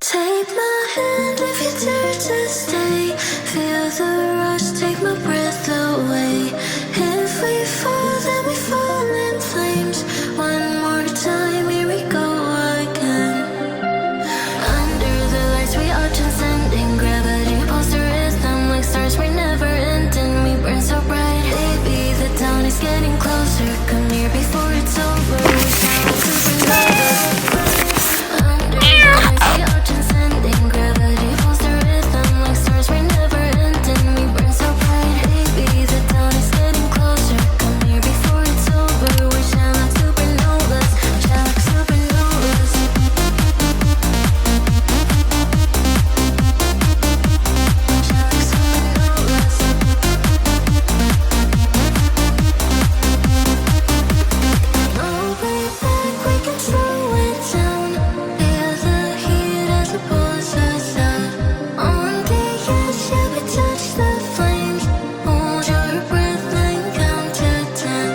Take my hand if you dare to stay. Feel the rush, take my breath away. If we fall, then we fall in flames. One more time, here we go again. Under the lights, we are transcending gravity. Pulse the rhythm like stars, we're never ending. We burn so bright, baby, the dawn is getting closer. Come near before it's over. We shine like supernovas. Under the lights, we are transcending gravity. Pulse the rhythm like stars, we're never ending. We burn so bright, baby, the dawn is getting closer. Come near before it's over. We shine like supernovas. Shine like supernovas. Shine like supernovas. No way back, we can slow it down. Feel the heat as it pulls us out. On the edge, yeah, we touch the flames. Hold your breath and count to 10.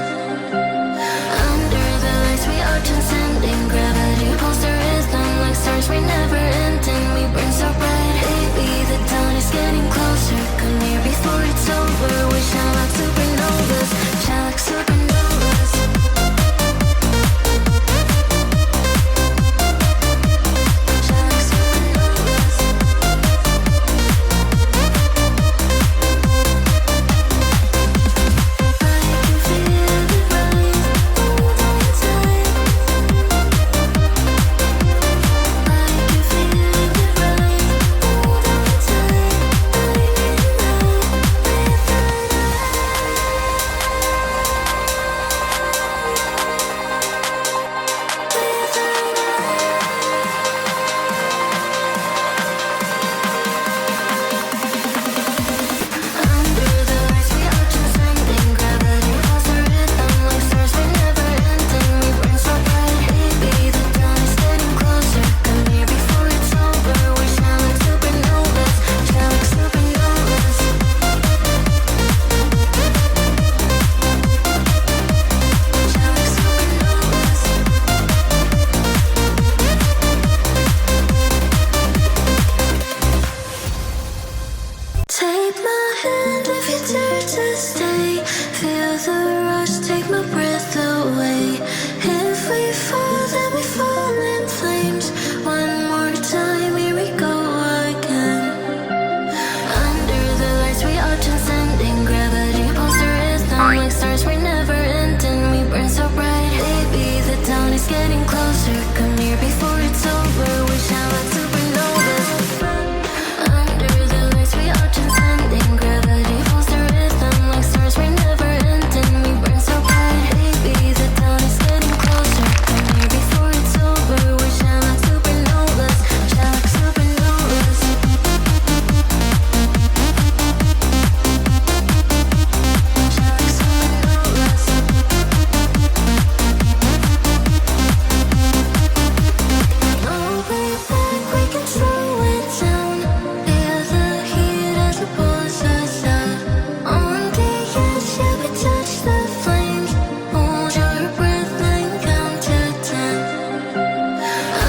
Under the lights, we are transcending gravity. Pulse the rhythm like stars, we're never ending. We burn so bright, baby, the dawn is getting closer. Come near before it's over. We shine like supernovas. Shine like supernovas. Shine like supernovas. I can feel the rise, hold on tight. I can feel the rise, hold on tight. Under the lights, we are transcending gravity. Pulse the rhythm like stars, we're never ending. We burn so bright, baby, the dawn is getting closer. Come near before it's over. We shine like supernovas. Shine like supernovas. Shine like supernovas. Take my hand if you dare to stay. Feel the rush, take my breath away. If we fall, then we fall in flames. One more time, here we go again. Under the lights, we are transcending gravity. Pulse the rhythm like stars, we're never ending. We burn so bright, baby, the dawn is getting closer. Come near before it's over. We shine like supernovas. Under the lights, we are transcending gravity. Pulse the rhythm like stars, we're never ending. We burn so bright, baby, the dawn is getting closer. Come near before it's over. We shine like supernovas. Shine like supernovas. Shine like supernovas. No way back, we can slow it down. Feel the heat as it pulls us out. On the edge, yeah, we touch the flames. Hold your breath and count to 10.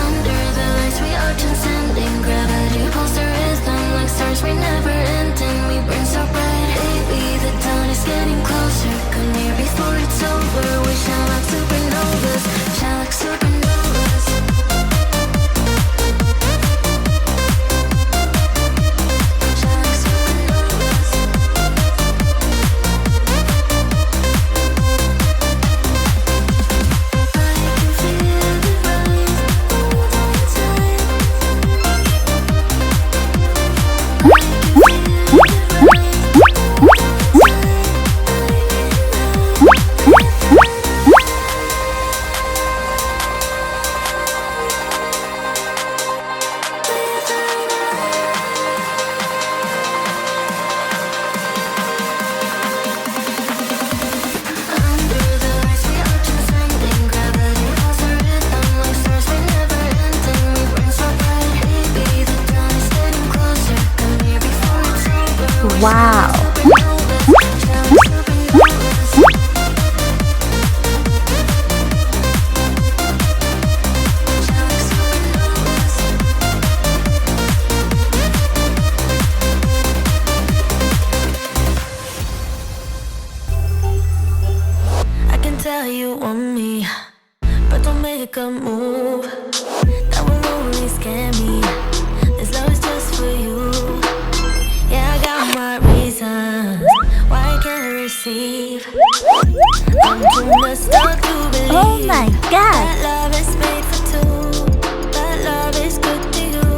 Under the lights, we are transcending gravity. Pulse the rhythm like stars, we're never ending. We burn so bright, baby, the dawn is getting closer. Come near before it's over. We shine like supernovas. Shine like supernovas. Shine like supernovas. I can feel the rise, hold on tight. I can feel the rise, hold Under the lights, we are transcending gravity. Pulse the rhythm like stars, we're never ending. We burn so bright, baby, the dawn is getting closer. Come near before it's over. Wow. Supernovas. Shine like supernovas. Shine like supernovas. I'm too messed up to believe. Oh my God. That love is made for two. That love is good to you.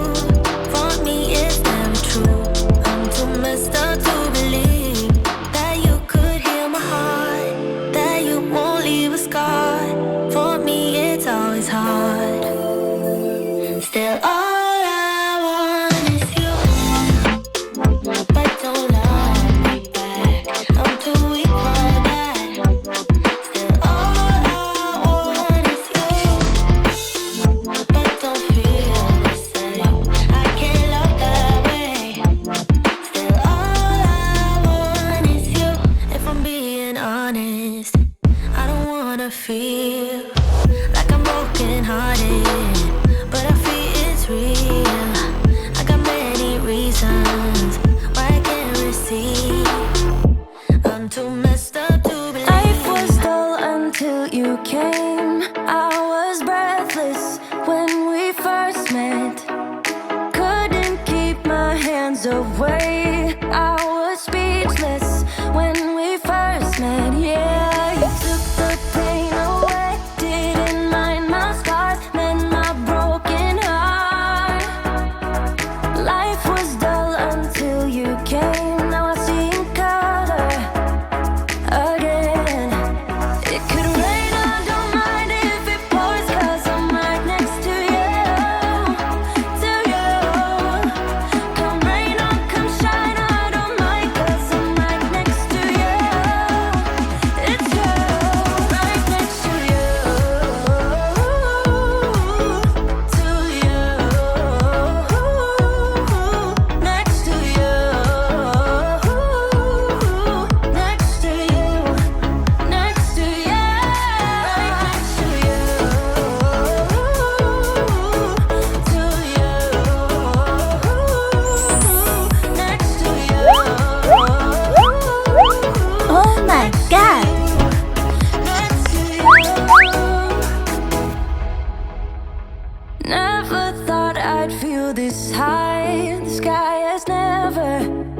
For me, it's never true. I'm too messed up to believe that you could heal my heart, that you won't leave a scar. For me, it's always hard. Still, all I want is you. But don't love me back. I'm too weak for that. Still, all I want is you. But don't feel the same. I can't love that way. Still, all I want is you. If I'm being honest, I don't wanna feel like I'm broken hearted, but I feel it's real. I got many reasons why I can't receive. I'm too messed up to believe. Life was dull until you came. I was breathless when we first met. Couldn't keep my hands away. I was speechless when we first met. Yeah, you took the pain away. Didn't mind my scars, then my broken heart. Life was dull until you came. Now I see in color again. It could rain, I don't mind if it pours, 'cause I'm right next to you, to you. Come rain or come shine, I don't mind, 'cause I'm right next to you. It's you, right next to you, to you, next to you, next to you. Next to you, right next to you, to you, next to you. Oh my God. Next to you. Never thought I'd feel this high. The sky has never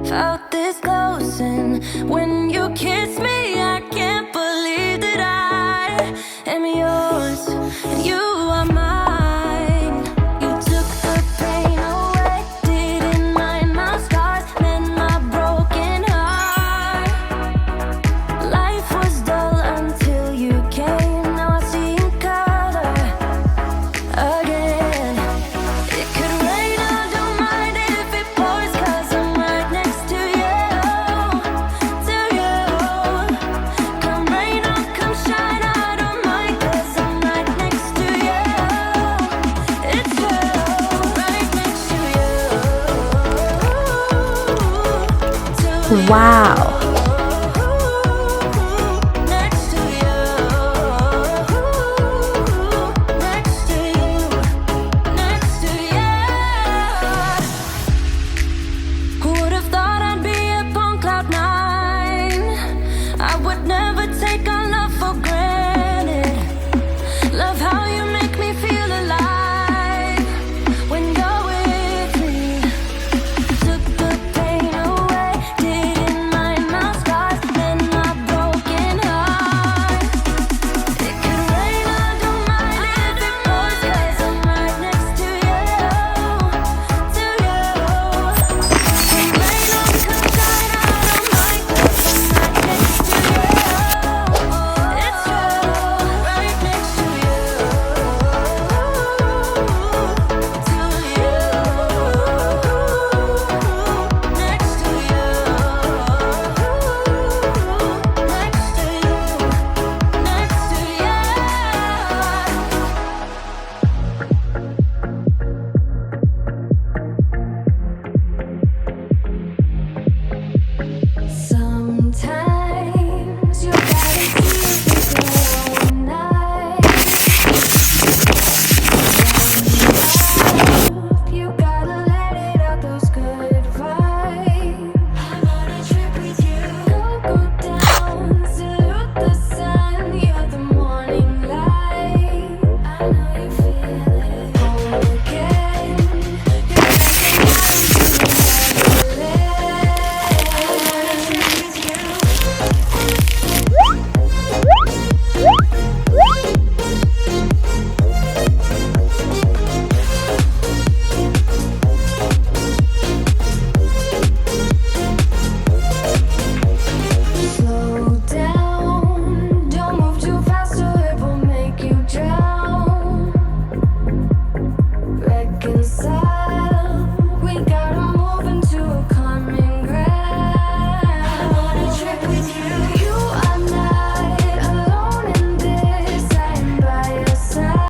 felt this close, and when you kiss me, I can't believe that I am yours and you are mine. You took the pain away, didn't mind my scars, then my broken heart. Life was dull until you came. Now I see in color again. It could rain, I don't mind if it pours, 'cause I'm right next to you, to you. Come rain or come shine, I don't mind, 'cause I'm right next to you. It's you, right next to you, to you. Wow.